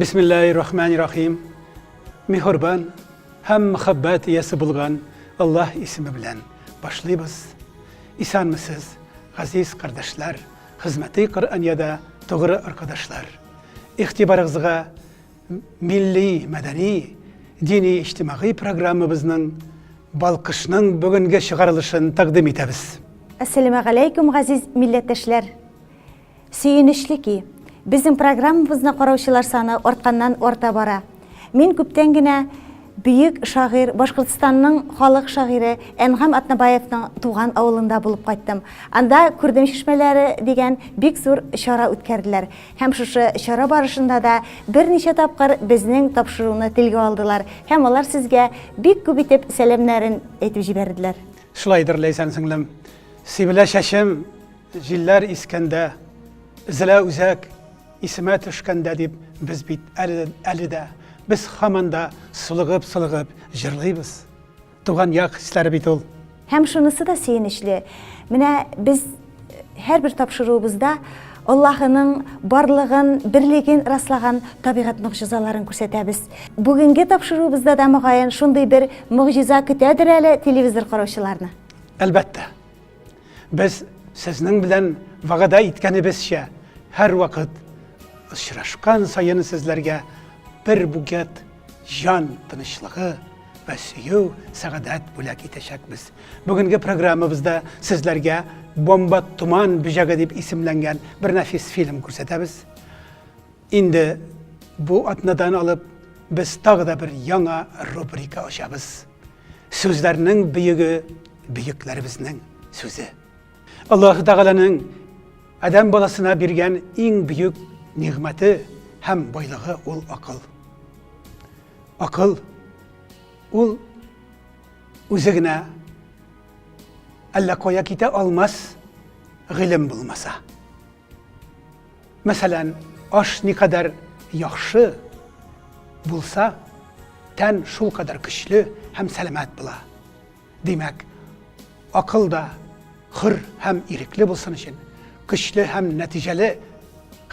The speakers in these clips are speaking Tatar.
Bismillahirrahmanirrahim. Mehurban hem muhabbat iyesi bulgan Allah ismi bilen başlayız. İsan mısınız, aziz kardeşler, hizmeti Kur'an'yada doğru arkadaşlar. İhtibarınızga milli, medeni, dini, içtimai programımızın balkışının bugünkü çıkarılışını takdim etiriz. Assalamu alaikum aziz milletteşler. Süyünüşlü ki, bizim programımızda qarawçılar sаны ortqandan orta bara. Мен көптен генә büyük şair, Башкортстанның халык шагыйре Әнгам Атнабаевның туган авылында булып кайттым. Анда күрдем чишмәләре дигән бик зур чара үткәрделәр. Һәм шушы чара барышында да берничә тапкыр безнең тапшыруны телгә алдылар. Һәм алар сезгә бик күп итеп сәламнәрен әйтеп җибәрделәр. Шулайдыр ләйсән сеңлем. Сибилә шәшем, җилләр искәндә, зилә үзәк исемә төшкәндә дип без бит әле дә biz hamanda sılığıp jırlıyız. Tuğan yak hisleri bit ol. Hem şunысы da sevinçli. Менә biz her bir tapşırığımızda Allah'ın barlığın, birliğin rastlagan tabiat mucizalaарын күрсәтәбез. Бүгенге tapşırığımızda da мөгаен шундый bir muciza көтәдер әле телевизор караучыларны. Әлбәттә. Biz сезнең белән вагъда иткәнебезчә һәр вакыт очрашкан сайын сезләргә bir buget jan tınışlığı ve süyü sağadat bulak itəşəkmiz. Bugünkü programımızda sizlərgə Bomba Tuman Büjəgə deyib isimlənən bir nəfis film göstərəbiz. İndi bu adnadan alıp biz tağı da bir yana rubrika açabız. Sözlərinin büyüğü büyüklərimizin sözü. Allah Teala'nın adam balasına bergen en büyük niməti hem boyluğu ol akıl. Akıl, ol üzerine Allah koya kite almaz, gılım bulmasa. Mesela aş ne kadar yaxşı bulsa, ten şul kadar güçlü hem selamet bula. Demek, akıl da hır hem irikli bulsun için, güçlü hem neticeli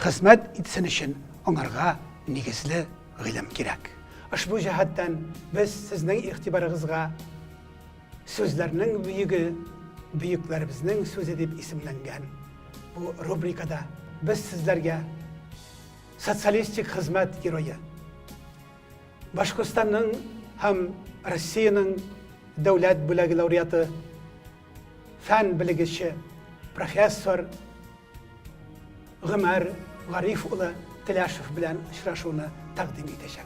hizmet etsin için onlarga negizli gılım gerek. Aşbu cihattan biz sizning ihtibarınızga sözlerinin büyüğü, büyüklerimizin sözü deyip isimlengen bu rubrikada biz sizlerge sosyalistik hizmet heroyu, Başkırstan'ın hem Rusya'nın devlet bölüğü laureatı, fen bilgisi, profesör Ömer Garifoğlu Tilaşev bilen şuraşunu takdim edeceğiz.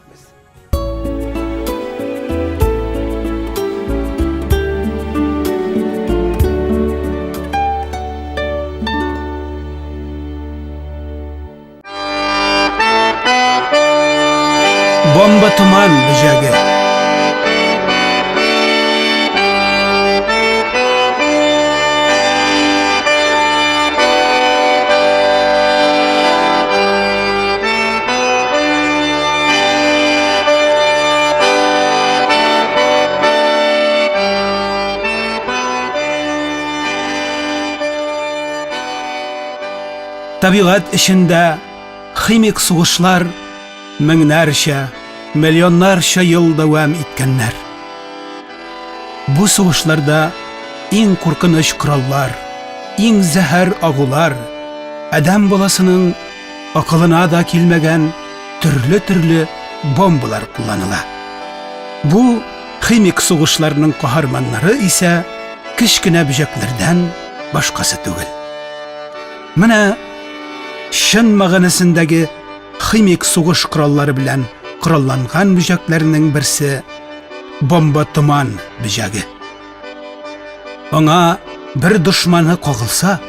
Bomba Tuman Büjəgə. Tabiat içinde kimik soğuşlar minlərcə, milyonlarca yıl devam etkenler. Bu soğuşlarda en korkunç krallar, en zəhər ağular, adam balasının akılına da kilmegen türlü bombalar kullanıla. Bu kimik soğuşlarının kahramanları ise kichkine büjeklerden başkası tügül. Mına şın mağanasındaki kimik soğuş kralları bilen krallangan büjeklerinin birisi Bomba Tuman Büjəgə. Ona bir düşmanı kogılsa,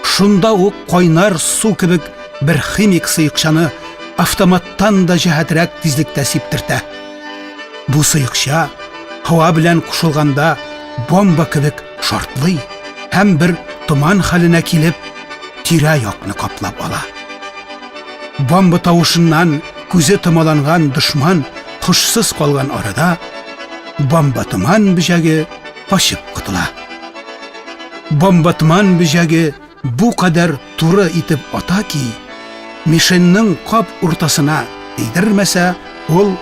şunda o koynar su kibik bir kimik sıyıkşanı avtomattan da jihatrek tizlikte siptirte. Bu sıyıkşa hava bilen kuşulganda bomba kibik şortlı hem bir tuman haline kilip tira yakını kaplap ala. Bomba tavuşundan көзе тымаланған düşman huşsuz kalgan arada Bomba Tuman Büjəgə kaçıp kutula. Bomba Tuman Büjəgə bu kadar turu itip ata ki, mişennin kap ortasına тейдермәсә, ул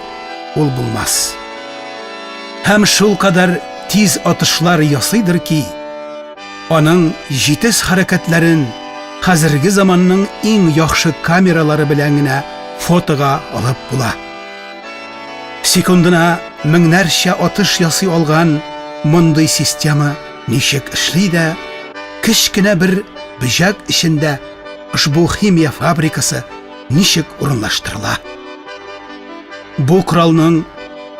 булмас. Һәм шул кадәр тиз атышлар ясыйдыр ки, аның җитез хәрәкәтләрен хәзерге заманның иң яхшы камералары белән генә фотога алып була. Секундына меңнәрчә атыш ясый алган мондый система ничек эшли дә, кечкенә бер бөҗәк эчендә ошбу химия фабрикасы ничек урынлаштырыла. Бу коралның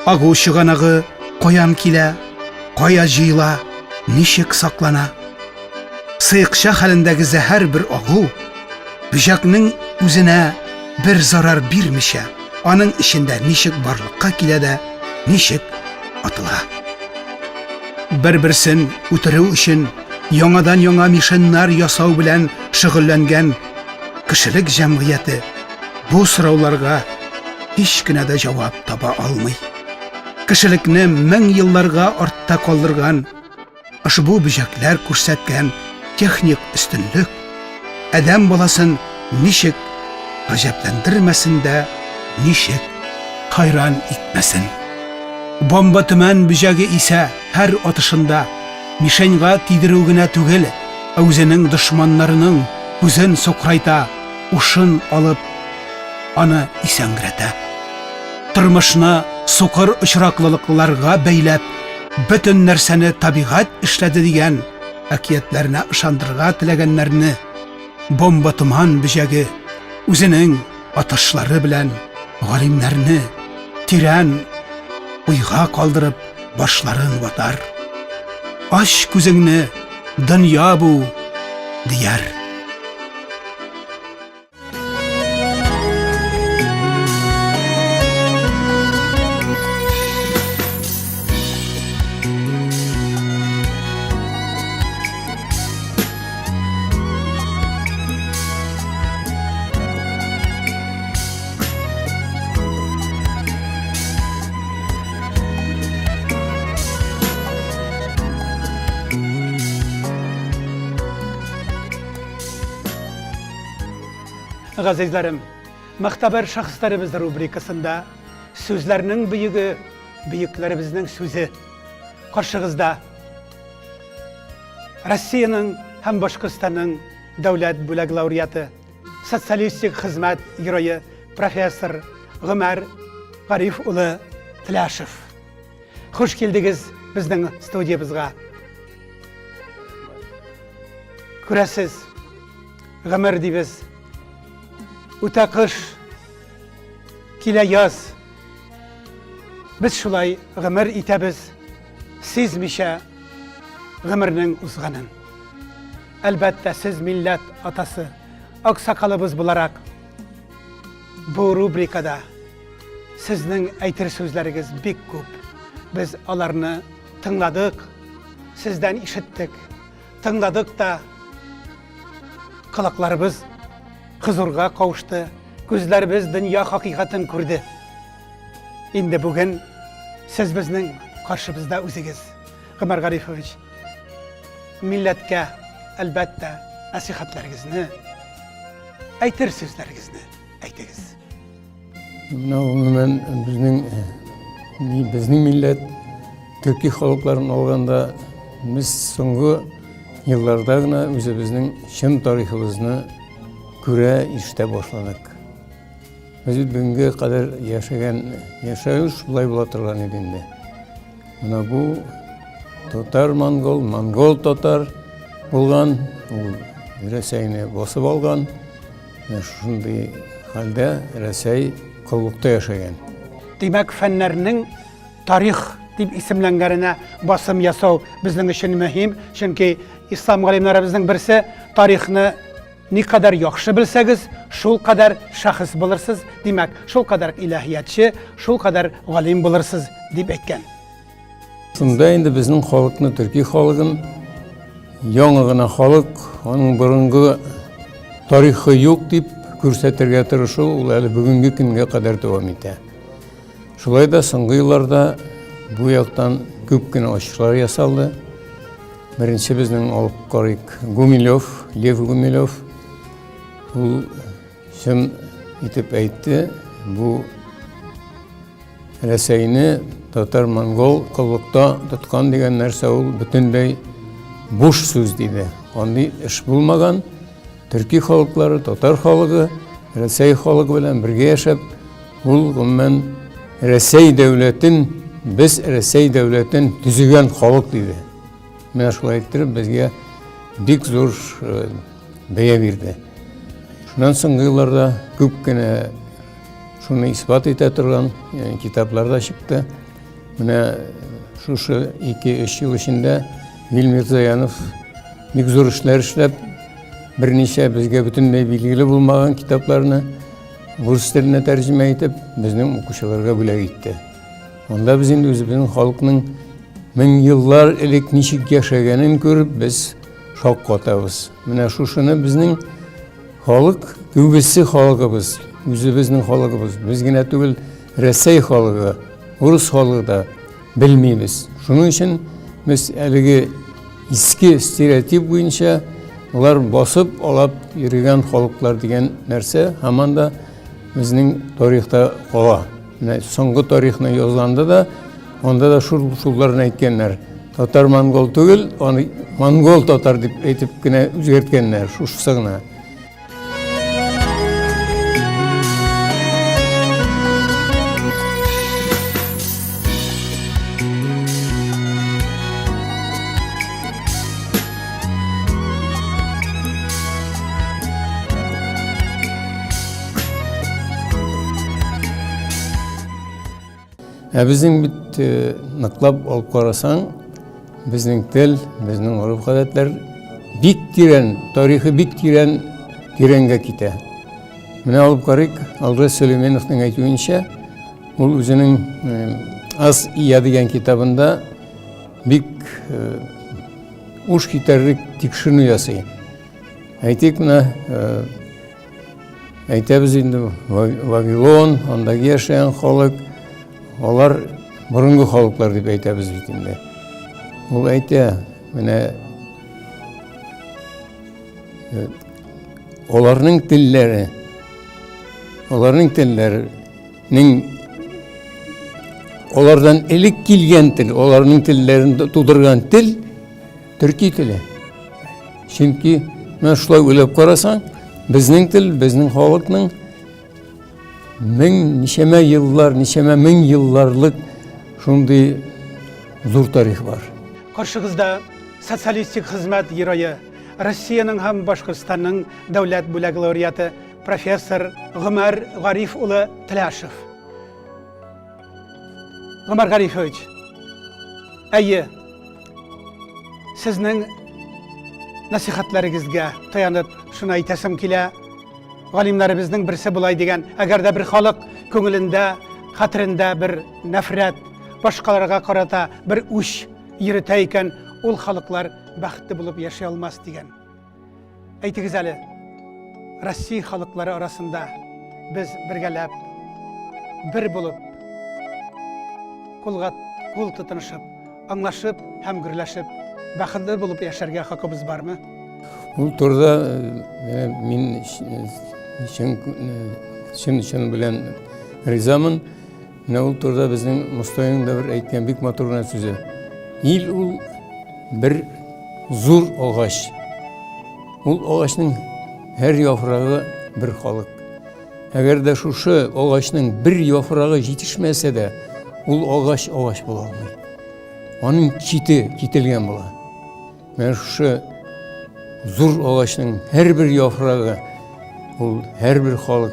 агу чыганагы каян килә, кая җыела, ничек саклана? Сыйкча хәлендәге зәһәр бер агу бөҗәкнең үзенә бер зарар бирмичә, аның эчендә ничек барлыкка килә дә, ничек атыла. Бер-берсен үтерү өчен яңадан яңа мишеннар ясау белән шөгыльләнгән кешелек җәмгыяте бу сорауларга һич кенә дә җавап таба алмый. Кешелекне мең елларга артта калдырган ошбу бөҗәкләр күрсәткән техник өстенлек адәм баласын ничек гаҗәпләндермәсен дә, ничек хайран итмәсен. Бомба төмән бөҗәге исә һәр атышында мишеньга тидерү генә түгел, үзенең дошманнарының күзен сокрайта, ушын алып, аны исәнгәрәтә. Тормышны сукыр очраклылыкларга бәйләп, бөтен нәрсәне табигать эшләде дигән әкиятләренә ышандырырга теләгәннәрне бомба томан бөҗәге үзенең атышлары белән галимнәрне тирән уйга калдырып башларын ватар. Аш күзеңне, дөнья бу, дияр. Газизләрем, мөхтәбәр шәхесләребез рубрикасында сүзләрнең бөеге, бөекләребезнең сүзе. Каршыгызда Россиянең һәм Башкортстанның дәүләт бүләк лауреаты, социалистик хезмәт герое профессор Гомәр Гариф улы Тиләшев. Хуш килдегез безнең студиябызга. Күрәсез, Гомәр дибез. Үтә кыш, килә яз. Без шулай гомер итәбез, сизмичә гомернең узганын. Әлбәттә, сез милләт атасы, аксакалыбыз буларак, бу рубрикада сезнең әйтер сүзләрегез бик күп. Без аларны тыңладык, сездән ишеттек, тыңладык та, кылакларыбыз хозурга кавышты, күзләребез дөнья хакыйкатын күрде. Инде бүген сез безнең каршыбызда үзегез, Гомәр Гарифович. Милләткә әлбәттә насихатларыгызны, әйтер сүзләрегезне әйтегез. Гомумән безнең милләт төрки халыкларын алганда без соңгы елларда гына үзебезнең чын тарихыбызны күрә, ишетә башладык. Без бүгенгә кадәр яшәүш шулай була торган иде инде. Менә бу татар-монгол, монгол-татар булган, ул Рәсәйне басып алган. Шундый хәлдә Рәсәй коллыкта яшәгән. Димәк, фәннәрнең тарих дип исемләнгәненә басым ясау безнең өчен мөһим, чөнки ислам галимнәребезнең берсе тарихны ни кадәр яхшы белсәгез, шул кадәр шәхес булырсыз, димәк, шул кадәр илаһиятчы, шул кадәр галим булырсыз дип әйткән. Шунда инде безнең халыкны, төрки халыгын, яңа гына халык, аның борынгы тарихы юк дип күрсәтергә тырышу, ул әле бүгенге көнгә кадәр дәвам итә. Шулай да соңгы елларда бу яктан күп кенә ачышлар ясалды. Беренче безнең алып карыйк Лев Гумилев, ул чын итеп әйтте, bu Рәсәйне татар-монгол кыллыкта тоткан дигән нәрсә ул бөтенләй буш сүз диде. Андый эш булмаган. Төрки халыклары, татар халыгы, Рәсәй халыгы белән бергә яшәп, ул гомумән Рәсәй дәүләтен, без Рәсәй дәүләтен төзегән халык диде. Менә шулай итеп безгә бик зур бәя бирде. Шуннан соңгы елларда күп кенә шуны исбат итә торган китапларда чыкты. Менә шушы 2-3 ел эчендә Мирзаянов бик зур эшләр эшләп, берничә безгә бөтенләй билгеле булмаган китапларны рус теленә тәрҗемә итеп, безнең укучыларга бүләк итте. Анда без инде үзебезнең халыкның 1000 еллар элек ничек яшәгәнен күреп, без шок катабыз. Менә шушыны безнең халык, күбесе халыгыбыз, үзебезнең халыгыбыз, без генә түгел, Рәсәй халыгы, урыс халыгы да белмибез. Шуның өчен без әлеге иске стереотип буенча улар басып алып йөргән халыклар дигән нәрсә һаман да безнең тарихта кала. Менә соңгы тарихны язганда да, анда да шуларны әйткәннәр. Татар-монгол түгел, аны монгол-татар дип әйтеп кенә үзгәрткәннәр, шушы гына. Безнең бит ныклап алып карасаң, безнең тел, безнең урып-гадәтләр бик тирән, тарихы бик тирәнгә китә. Менә алып карыйк, Алрас Сөләймановның әйтүенчә, ул үзенең Аз ия дигән китабында бик уш китәрлек тикшерү ясый. Әйтик, менә әйтәбез инде Вавилон, андагы яшәгән халык, алар борынгы халыклар дип әйтәбез бит инде. Ул әйтә, менә аларның телләренең алардан элек килгән тел, аларның телләрен тудырган тел төрки теле. Чөнки менә шулай уйлап карасаң, безнең тел, безнең халыкның ничәмә мең елларлык шундый зур тарих бар. Каршыгызда социалистик хезмәт герое, Россиянең һәм Башкортстанның дәүләт бүләге лауреаты профессор Гомәр Гариф улы Тиләшев. Гомәр Гарифович, әйе, сезнең насихатларыгызга таянып шуны әйтәсем килә. Галимнарыбызның берсе булай дигән, әгәр дә бер халык күңелендә, хәтерендә бер нәфрәт, башкаларга карата бер үч йөртә икән, ул халыклар бәхетле булып яши алмас дигән. Әйтегез әле, Россия халыклары арасында без бергәләп, бер булып, кул тотынышып, аңлашып һәм гөрләшеп, бәхетле булып яшәргә хакыбыз бармы? Ул турыда мин чын белән ризамын. Менә ул турыда безнең Мустафаның да бер әйткән бик матур гына сүзе. Ил ул бер зур агач. Ул агачның һәр яфрагы бер халык. Әгәр дә шушы агачның бер яфрагы җитешмәсә дә, ул агач була алмый. Аның кителгән була. Менә шушы зур агачның һәр бер яфрагы ул һәр бер халык,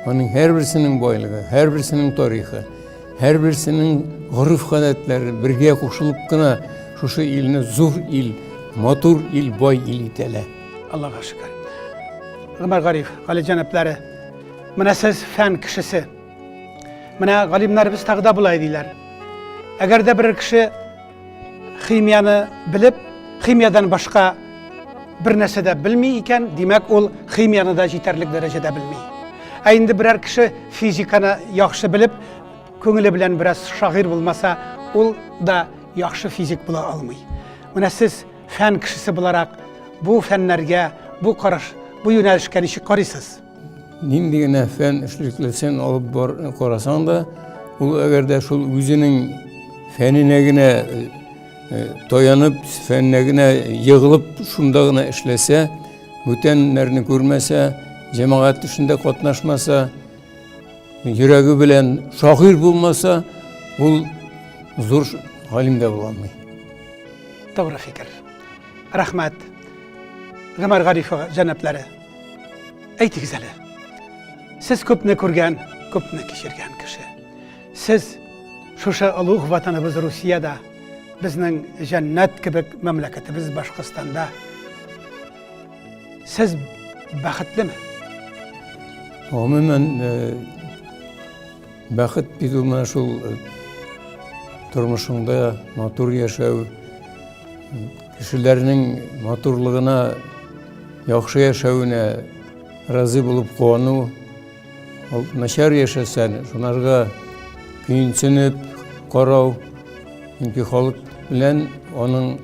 аның һәр берсенең байлыгы, һәр берсенең тарихы, һәр берсенең гореф-гадәтләре бергә кушылып кына шушы илне зур ил, матур ил, бай ил итәләр. Аллаһка шөкер. Гомәр Гариф, гали җәнаплары, менә сез фән кешесе. Менә галимнарыбыз тагда булай диләр. Әгәр дә бер кеше химияны белеп, химиядан башка бер нәрсә дә белми икән, димәк ул химияны да җитәрлек дәрәҗәдә белми. Ә инде берәр кеше физиканы яхшы белеп, күңеле белән бераз шагыйрь булмаса, ул да яхшы физик була алмый. Менә сез фән кешесе буларак бу фәннәргә, бу караш, бу юнәлешкә ничек карыйсыз? ниндигене фән эшлеклесен алып карасаң да, ул әгәрдә шул үзенең фәненә генә таянып, фәненә генә егылып, шунда гына эшләсә, бүтәннәрне күрмәсә, җәмәгать эшендә катнашмаса, йөрәге белән шагыйрь булмаса, ул зур галим дә була алмый. Doğru fikir. Rahmet. Ömer Garif cenapları. Eytiniz hele. Siz köpne kurgan, köpne kişirgen kişi. Siz şuşa aluğ vatanımız Rusya'da, bizning cennet gibi memleketimiz Başkıstan'da. Siz baxtlı mı? Umuman бәхет бит ул менә шул тормышыңда матур яшәү, кешеләрнең матурлыгына, яхшы яшәүенә разый булып куану. Ул начар яшәсәң, шунарга көенсенеп карау, чөнки халык белән аның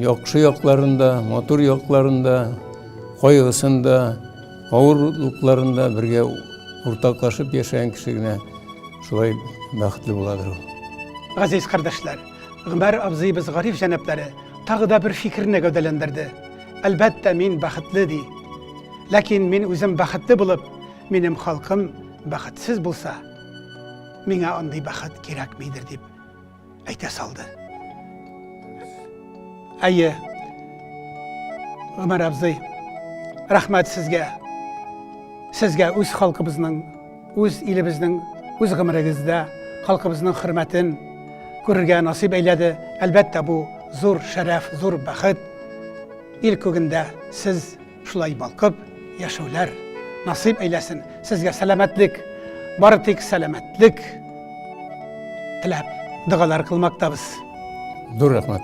яхшы якларында, матур якларында, кайгысында, авырлыкларында бергә уртаклашып яшәгән кеше генә шулай бәхетле буладыр. Aziz kardeşler, Ömer abzı biz Garif cenapları tağı da bir fikrini gövdelendirdi. Elbette min baxtlı di. Lakin min özüm baxtlı bulup, benim halkım baxtsiz bulsa, mine andy baxt gerek midir deyip ayta saldı. Ayı, Ömer abzı, rahmet sizge öz halkımızın, öz ilimizin, öz gımrıgızda halkımızın hürmetin görürge nasip eyledi. Elbette bu zor şeref, zor baxt. İlk günde siz şulay balkıp yaşaular nasip eylesin. Sizge selametlik, barıtik selametlik tilep dağalar kılmaktabız. Dur rahmet.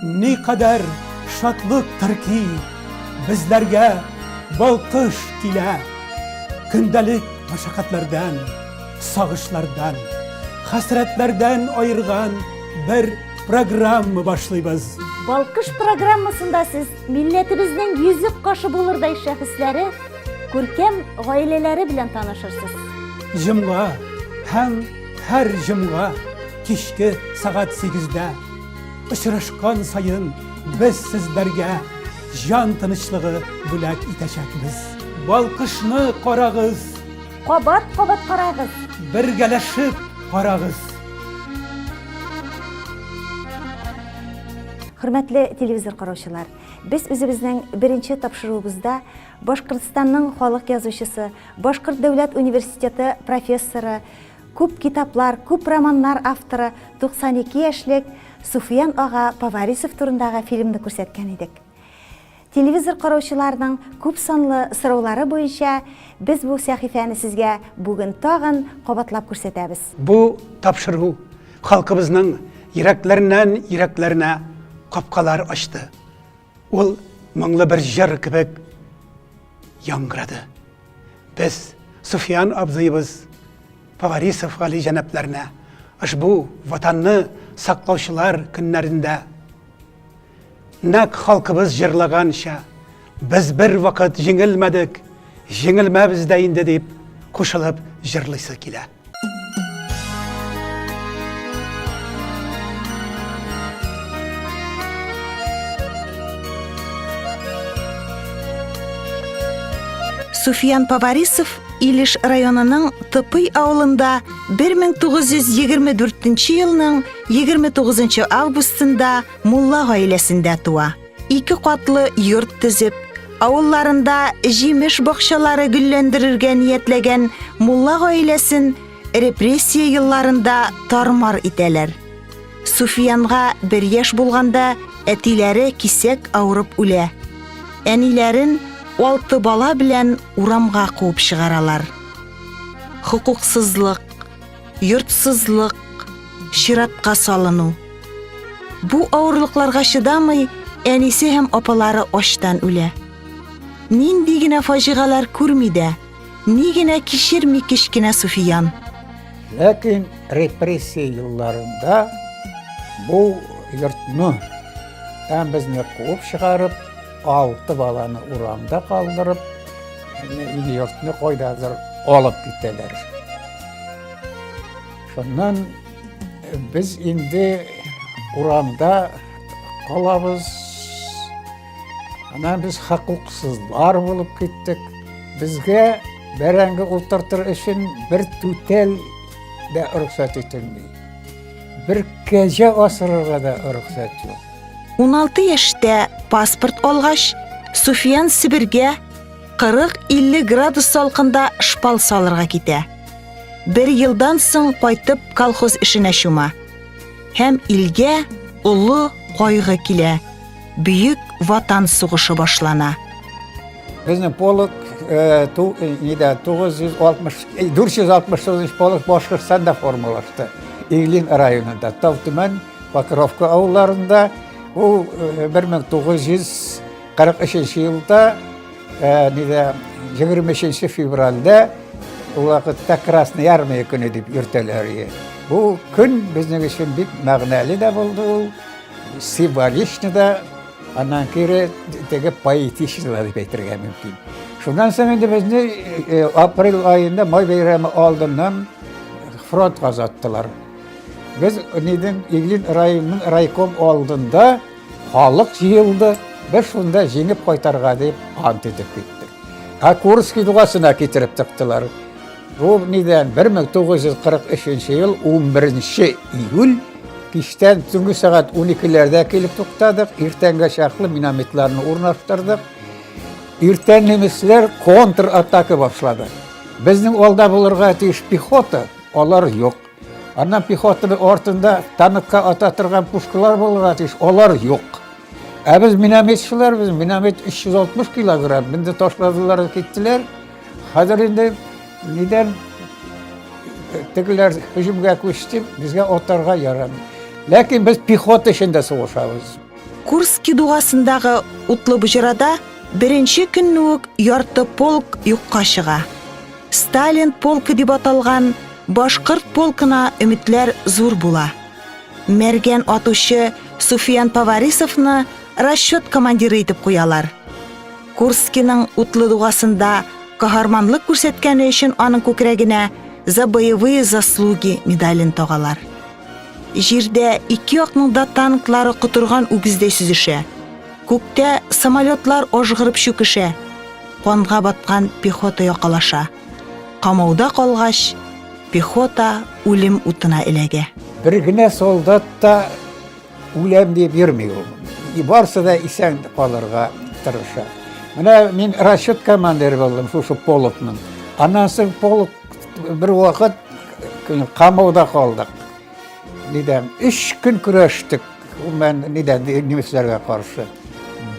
Ne kadar şatlıktır ki bizlerge balkış kile, gündelik meşakkatlerden, sağışlardan, hasretlerden ayırgan bir program başlayız. Balkış programmasında siz milletimizin yüzük kaşı bulurday şahısları, görkem aileleri bilen tanışırsınız. Jımğa hem her jımğa kişki saat 8'de ışırışkan sayın biz sizlerge can tınışlığı bülek iteşekimiz. Balkışını korağız, Qabat qarağız. birgeleşip korağız. Hürmetli televizor qaroşular, biz özümüzün birinci tapşırığımızda Başkırtistanның халық yazıcısı, Başkırt Devlet Üniversiteti professoru, köp kitaplar, köp romanlar avtoru 92 yaşlık Sufyan ağa Pavarisov turundagı filmni ko'rsatgan edik. Televizor qaroşularının köp sonlı sorovlari boyunca biz bu sahifani sizge bugün tağın qabatlap ko'rsatamiz. Bu tapşırığı halkımızın yüreklerinden yüreklerine kapkalar açtı. Ol mыңlı bir jır kibek yangıradı. Biz Sufyan abzıyımız Pavarisov Ali janaplarına bu vatanını saklavşılar günlerinde nak halkımız jırlaganşa biz bir vakit jingilmedik, jingilmemiz deyinde deyip koşulup jırlısı kile. Sufyan Pavarisov İliş rayonunun Tıpıy avlında 1924 yılının 29 avgustunda Mulla ailesinde tuğa. 2 katlı yurt tizip, avullarında jimiş bakşaları güllendirirge niyetlegen Mulla ailesin repressiya yıllarında tarmar iteler. Sufyanға 1 yaş bulganda etileri kisek avırıp üle. Enilerin 6 bala bilen uramga kууp çıgaralar. Hukuksuzluk, yurtsuzluk, şiratqa salını. Bu ağırlıklarga şıdamay, enisi hem apalары açtan üle. Nindigine facigalar kurmide, nigine kişirmi kişkine Sufyan. Lakin repressiya yıllarında bu yurtnu tam bizni kууp çıgarıp 6 balаны uramda kaldırıp yurtunu koydazır alıp gittiler. Şundan biz indi uramda kalabız. Anan biz hakuksuzlar bulup gittik. Bizge berengi ultırtır için bir tutel de ruhsat etilmeyi. Bir gece asırırga da ruhsat yok. 16 yaşta pasport olgaç, Sufyan Sibirge 40-50 gradus salkında şpal salırga kite. 1 yıldan soň qaytıp kolhoz işine şuma. Hem ilge ulu koygu kile. Büyük vatan soğuşu başlana. Bizning polk 469 polk Boshqirdistonda formalashdi. Iglin rayonida, Tavtuman, Pokrovka avullarında bu 1943 yılda 25 fevralda o vaqtda Krasnoy Armiya kuni deb yurtdilar. Bu kun bizning uchun bir ma'nali da bo'ldi, simvolishni da, andan keyin tege poetik deb aytirga mumkin. Shundan so'ng endi bizni aprel oyida may bayrami oldindan front gazatdilar. Biz neden Iglin rayonunun raykom oldunda halk yığıldı ve şunda jengip qaytarga deb ant edip ketdi. Kurskiy dugasına getirip tıktılar. Bu neden 1943 yıl 11 iyul kişten tüngü saat 12'lerde kelip to'xtadik. Ertengi şaklı minametlerini ornaştırdık. Erten nemisler kontr ataka başladı. Bizning olda bulurga tiş pехота, olar yok. Andan pехотаның ortunda tanıkka atatırgan puşkular bulurga tiş, olar yok. Biz minametçiler, biz minamet 360 kilogram. Bindi taşladılar, gittiler. Hazır indi neden tekiler hücumga koştu, bizge otarga yaramıyor. Lakin biz pехота içinde soğuşabız. Kurskiy dugasındagı utlu bujrada Бірінші күннік ярты полк юққа шыға. Сталин полкы деп аталған башқұрт полкына үмітлер зур була. Мерген атушы Суфиян Поварисовны расчет командиры етіп қоялар. Курскінің утлы дуғасында қаһарманлық көрсеткені үшін аның көкірегіне за боевые заслуги медалін тоғалар. Жерде икі ақныңда танклары құтырған үгізде сүзіше. Көкте самолетлар ожғырып шүкіше. Қонға батқан пехота яқалаша. Қамауда қалғаш, пехота өлім утына илеге. Bir güne soldat da ulem diye vermiyor. Varsa da isen kalırga tırışa. Mine min rasşut komandiri oldum şu polukның. Ondan soň poluk bir vakit kamavda kaldık. Neden? 3 gün küreştik. Ben neden nemislerge karşı.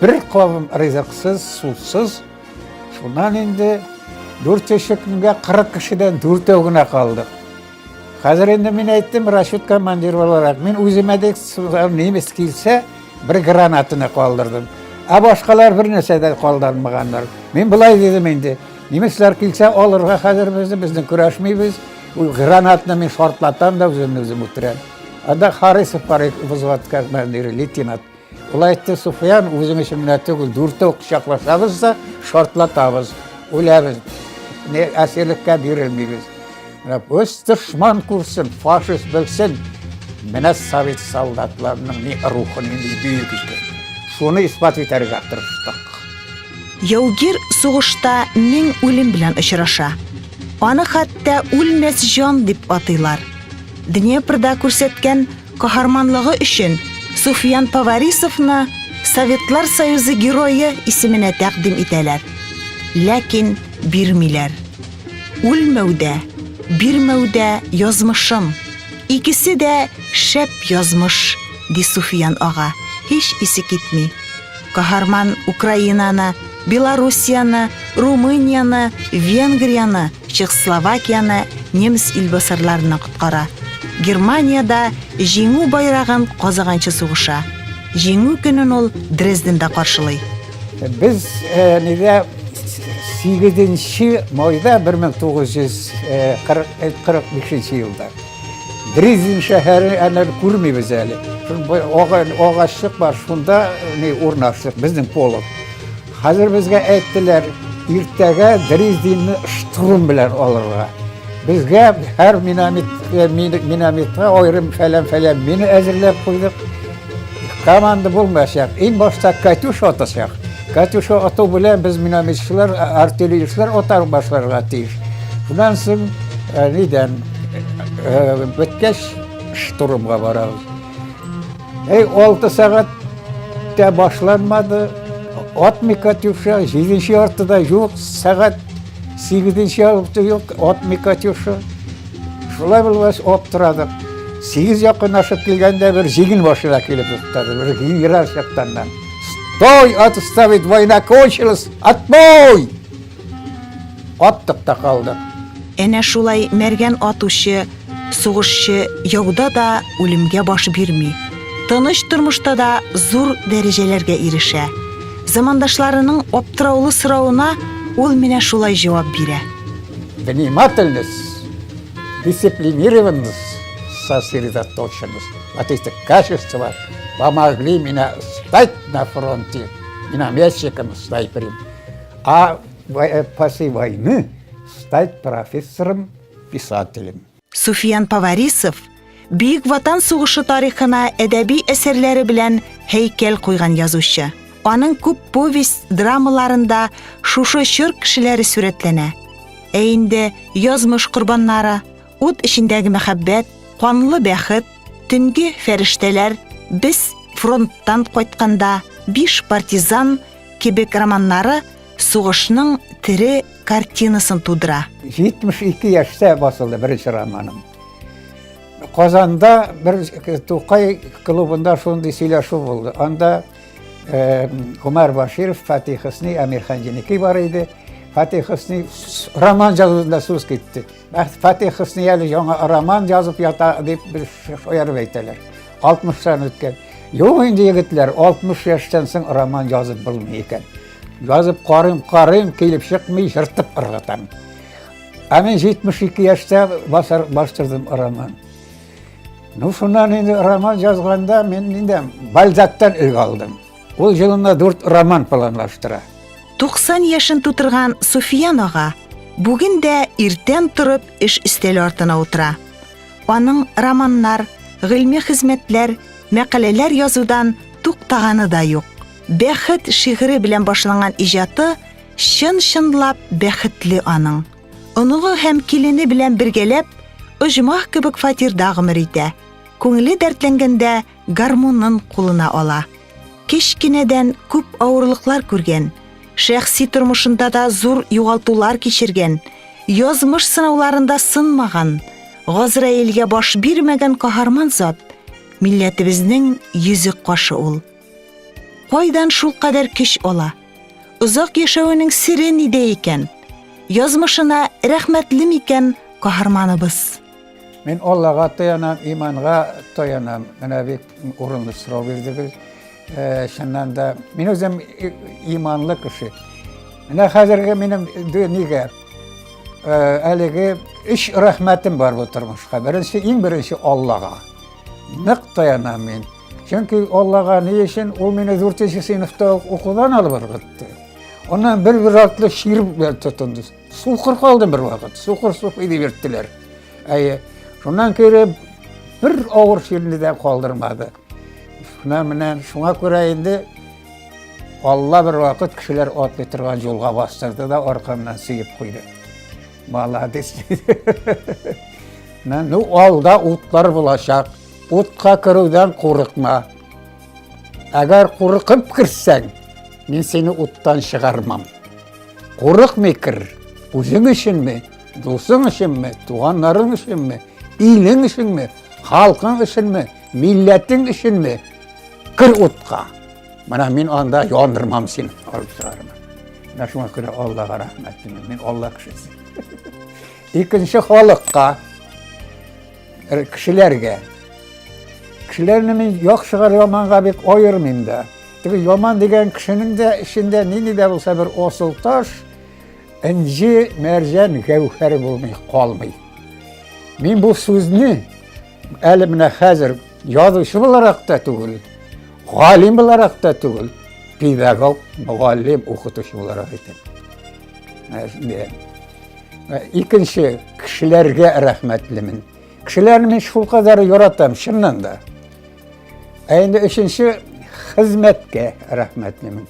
Bir kavim rızıksız, susuz. Şundan indi 4 günge 40 kişiden 4'üne kaldık. Hazır endi men aytdim rasşut komandiri olarak men özüme nemis kelse bir granatını kaldırdım. Başkalar bir nesede kaldırmaganlar. Men bulay dedim endi. Nemisler kelse alırga hazır bizden küreşmeybiz. O granatını men şortlatam da özüm oturan. Anda Harisov var vзвод komandiri leytenant. Ula aytdı Sufyan özüm için tugul 4'te kuşaklaşabız da şortlatabız. Ölemiz. Ne asirlikке berilmeybiz. Öz düşman kursun, faşist bilsin. Mene Sovet soldatlarının ne ruhunu ne büyük işte. Şunu ispat eterge tırıştık. Яугир соғышта мен өлім білән ұшыраша. Аны хатта өлмес жан деп атыйлар. Днепрда көрсеткен қаһарманлығы үшін Суфиян Поварисовны Советлар Союзы геройы исеменә тәкъдим итәләр. Ләкин бирмиләр. Үлмәүдә, бирмәүдә язмышым. Икесе дә шәп язмыш, ди Суфиян ага. Һич исе китми. Каһарман Украинаны, Белоруссияны, Румынияны, Венгрияны, Чехословакияны неміс илбасарларына құтқара. Германияда жеңу байрағын қозағанчы суғыша. Жеңу күнін ол Дрезденде қаршылай. Biz 8 mayda 1945 yılda Dresden şehri anar kurmuyuz әлі. Ağaçlık var, şunda ornaştık bizim poluk. Hazır bizge ettiler, irtege Dresden'i şturm bilen alırga. Bizge her minamit'e ayrım falan mini ezirlep koyduk. Komandı bulmaşak, en başta Katyusha ataşak. Katyusha atı bilen biz minamitçiler, artillericiler atar başlarına ateş. Bundan sonra neden? Bitkeş şturmga varabız. 6 saat da başlanmadı. Atmı Katyusha, 7. yartıda yok, saat 8. yartıda yok, atmı Katyusha. Şulay bilmez opturadık. 8 yakınlaşıp gelgende bir jigin başına kelip tuttadı, bir hiyerarşiktandan. Stoy, отставить, война кончилась, отбой! Attık da kaldık. Әнә шулай мәргән атушы, сугышчы яуда да үлемгә баш бирми. Тыныч тормышта да зур дәрәҗәләргә ирешә. Замандашларының аптыраулы сорауына ул менә шулай җавап бирә. Внимательность, дисциплинированность, сосредоточенность. Вот эти качества помогли мне стать на фронте минометчиком, снайпером. А после войны стать профессором, писателем. Суфиян Поварисов Бүйük Ватан сугышы тарихына әдәби әсәрләре белән һәйкәл куйган язучы. Аның күп повесть драмаларында шушы чор кешеләре сүрәтләнә. Инде язмыш корбаннары, ут эчендәге мәхәббәт, канлы бәхет, төнге фәрештәләр, без фронттан кайтканда 5 партизан кебек романнары сугышның тире картинасын тудыра. 72 yaşta basıldı birinci romanım. Kazan'da bir Tukay klubunda şunu söyleşi oldu. Anda Ömer Başirov, Fatih Hısni, Emirhan Ciniki var idi. Fatih Hısni roman yazısında söz gitti. Fatih Hısni roman yazıp yata deyip bir şoyarı beyteler. 60'tan ötken. Yok indi yigitler 60 yaştan soň roman yazıp bilmeyken. Yazıp karayım, kelip çıkmay, jırtıp ırgıtam. Мен 72 yaşta bastırdım roman. Şundan endi roman yazganda men endi Balzac'tan ilgi aldım. Ol жылына 4 roman planlaştıra. 90 yaşын тутырған Суфиян аға бүгін де иртен тұрып іш істел артына отыра. Оның романнар, ғылми хизмәтләр, мәкаләләр язудан туктаганы да юк. Бәхет шигыре белән башланган иҗаты чын-чынлап бәхетле аның. Оныгы һәм килене белән бергәләп, оҗмах кебек фатирда гомер итә. Күңеле дәртләнгәндә гармунын кулына ала. Кечкенәдән күп авырлыклар күргән, шәхси тормышында да зур югалтулар кичергән, язмыш сынауларында сынмаган, Газраилгә баш бирмәгән каһарман зат, милләтебезнең йөзек кашы ул. Кайдан шул кадәр көч ала? Узак яшәвенең сире нидә икән? Язмышына рәхмәтле микән каһарманыбыз? Мен Аллага таянам, иманга таянам. Менә бик урынлы сорау бирдегез. Шуннан да мен үзем иманлы кеше. Менә хәзерге минем дөньяга әлеге 3 рәхмәтем бар бу тормышка. Иң беренче Аллага. Нык таянам мен. Чөнки Аллага ни өчен ул мине 4нче сыйныфта укудан алып ыргытты. Ondan bir atle şiir tutundu. Suqur kaldım bir vakit. Suqur idi verdiler. Şundan kere bir ağır şiirini de kaldırmadı. Şuna göre indi Allah bir vakit kişiler at getirgen yolga bastırdı da arkamdan sıyıp koydu. Vallahi deseydi. Alda utlar bulaşak. Utka kırıvdan korkma. Eğer korkup kirsen, men seni uttan çıkarmam. Korkma kir. Özün için mi? Dostun için mi? Tuğanların için mi? İyiliğin için mi? Halkın için mi? Milletin için mi? Kir utka. Bana men anda yandırmam seni. Alıp çıkarmam. Şuna göre Allah'a rahmet dilerim. Men Allah kişisi. İkinci halkka, kişilerge. Kişilerini men yaxşıgar yamanğa bek ayırmayım da. Yaman degen kişinin de içinde nini de olsa bir osul taş, inci, mercan, gevher bulmay kalmay. Men bu sözünü elimine hazır yazıcı olarak da tugul, galim olarak da tugul, pedagog, muallim, okutucu olarak etim. İkinci kişilerge rahmetlimin. Kişilerimi şu kadar yaratam şundan da. Endi üçüncü hizmetke rahmetlimin.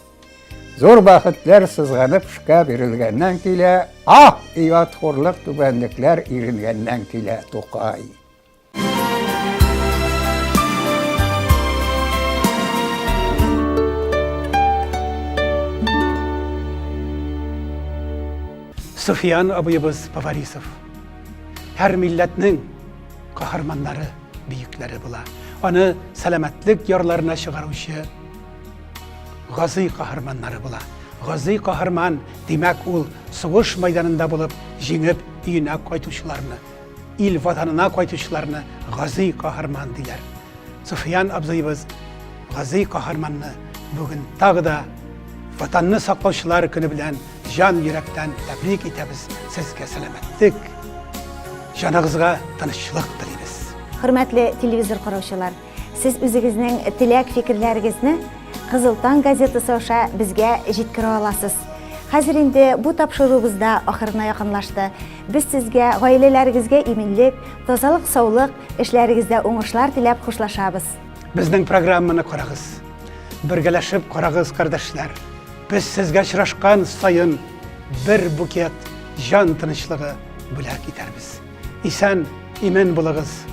Zor vakitler sızganıp şıka verilgenden kile, ivatxorluk tübendikler irilgenden kile Toqay. Sufiyan abıyımız Bavarisov. Her milletinin kahramanları, büyükleri bula. Onu selametlik yarlarına çıkarışı gazi kahramanları bula. Gazi kahraman demek ol savaş meydanında bulup jengip үйüne kaytuşlarını, il vatanına kaytuşlarını gazi kahraman diler. Sufiyan abıyımız gazi kahramanını bugün tağı da vatanını saklauçular günü bilen can yürekten tebrik etemiz. Sizge selametlik, canınızga tanışçılık dileymiz. Hürmetli televizor karşılar, siz özünüzün tilak fikirlerinizni Kızıl Taң gazetesi aşa bizge jetkire alasız. Hazır indi bu tapşırığımızda ahırına yakınlaştı. Biz sizge gaileleringizge iminlik, tozalık, sağlık, işlerinizde oңuşlar tilep hoşlaşabız. Bizning programmani qarag'iz. Birgalashib qarag'iz kardeşler. Biz sizge şıraşkan sayın bir buket can tinchlig'i bo'lak etarmiz. Isen imin bo'lag'iz.